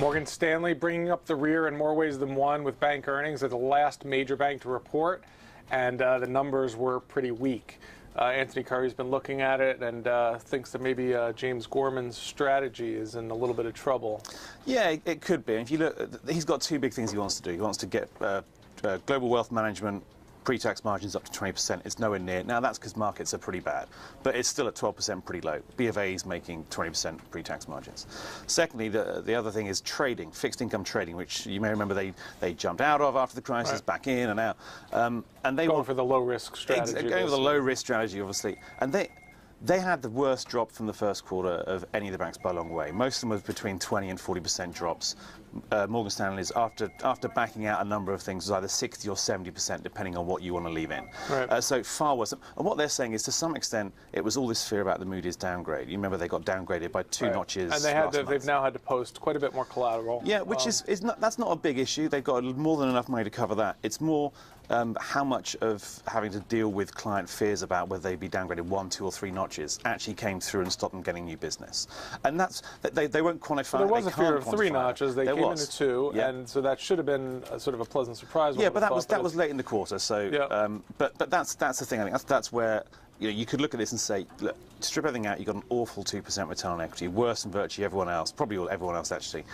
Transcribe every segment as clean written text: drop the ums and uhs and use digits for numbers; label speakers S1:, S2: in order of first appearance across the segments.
S1: Morgan Stanley bringing up the rear in more ways than one with bank earnings. They're the last major bank to report, and the numbers were pretty weak. Anthony Curry's been looking at it and thinks that maybe James Gorman's strategy is in a little bit of trouble.
S2: Yeah, it could be. If you look, he's got two big things he wants to do. He wants to get global wealth management pre-tax margins up to 20%. It's nowhere near. Now, that's because markets are pretty bad, but it's still at 12%, pretty low. B of A is making 20% pre-tax margins. Secondly, the other thing is trading, fixed income trading, which you may remember they jumped out of after the crisis,
S1: right,
S2: back in and out. And they
S1: going for the low-risk strategy.
S2: Going for the low-risk strategy, obviously. And they had the worst drop from the first quarter of any of the banks by a long way. Most of them was between 20 and 40% drops. Morgan Stanley's, after backing out a number of things, was either 60 or 70%, depending on what you want to leave in.
S1: Right.
S2: So far worse. And what they're saying is, to some extent, it was all this fear about the Moody's downgrade. You remember they got downgraded by two
S1: right,
S2: notches.
S1: And they've now had to post quite a bit more collateral.
S2: Yeah, which that's not a big issue. They've got more than enough money to cover that. It's more how much of having to deal with client fears about whether they'd be downgraded 1, 2 or 3 notches actually came through and stopped them getting new business. And that's they won't quantify.
S1: So there was a fear of 3 notches. They came into 2,
S2: yeah,
S1: and so that should have been sort of a pleasant surprise.
S2: Yeah, but that was late in the quarter. So, yeah, but that's the thing. I think that's where you could look at this and say, look, strip everything out, you've got an awful 2% return on equity, worse than virtually everyone else, probably everyone else actually.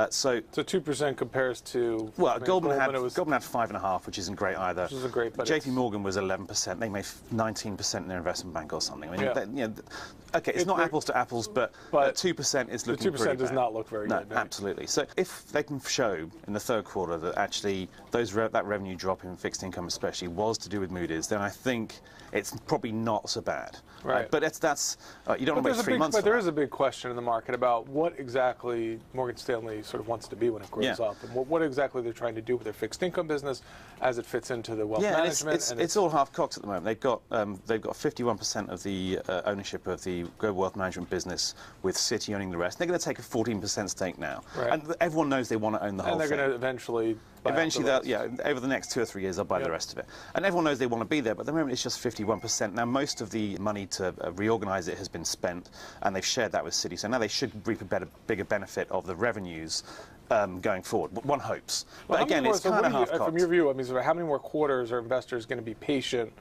S2: So
S1: 2% compares to,
S2: well, Goldman had 5.5, which isn't great either.
S1: Which isn't great, but
S2: JP Morgan was 11%. They made 19% in their investment bank or something. I mean, okay, it's not apples to apples, but 2% is looking pretty bad.
S1: The 2% does not look very good.
S2: No, absolutely. So if they can show in the third quarter that actually that revenue drop in fixed income especially was to do with Moody's, then I think it's probably not so bad.
S1: Right.
S2: But that's you don't want to wait 3 months.
S1: But there is a big question in the market about what exactly Morgan Stanley sort of wants to be when it grows up, and what exactly they're trying to do with their fixed income business as it fits into the wealth management.
S2: It's all half-cocked at the moment. They've got 51% of the ownership of the global wealth management business, with Citi owning the rest. They're going to take a 14% stake now,
S1: right,
S2: and everyone knows they want to own the whole thing.
S1: And they're going to eventually
S2: over the next 2 or 3 years, they'll buy the rest of it. And everyone knows they want to be there, but at the moment it's just 51%. Now, most of the money to reorganise it has been spent, and they've shared that with Citi. So now they should reap a bigger benefit of the revenues going forward. One hopes. But again, it's kind of half-cocked.
S1: From your view, I mean, sort of how many more quarters are investors going to be patient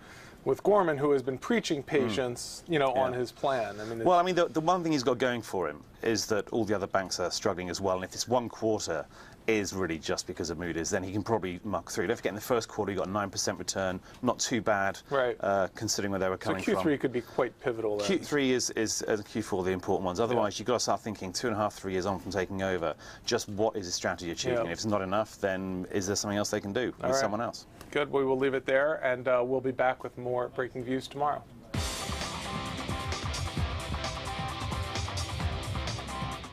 S1: with Gorman, who has been preaching patience, on his plan? I mean,
S2: well, I mean, the one thing he's got going for him is that all the other banks are struggling as well, and if this one quarter is really just because of Moody's, then he can probably muck through. Don't forget, in the first quarter, he got a 9% return, not too bad,
S1: right,
S2: considering where they were coming from.
S1: So Q3 could be quite pivotal then.
S2: Q3 is Q4 the important ones. Otherwise, you've got to start thinking 2.5, 3 years on from taking over, just what is his strategy achieving? And if it's not enough, then is there something else they can do with someone else?
S1: Good. We will leave it there, and we'll be back with more Breaking Views tomorrow.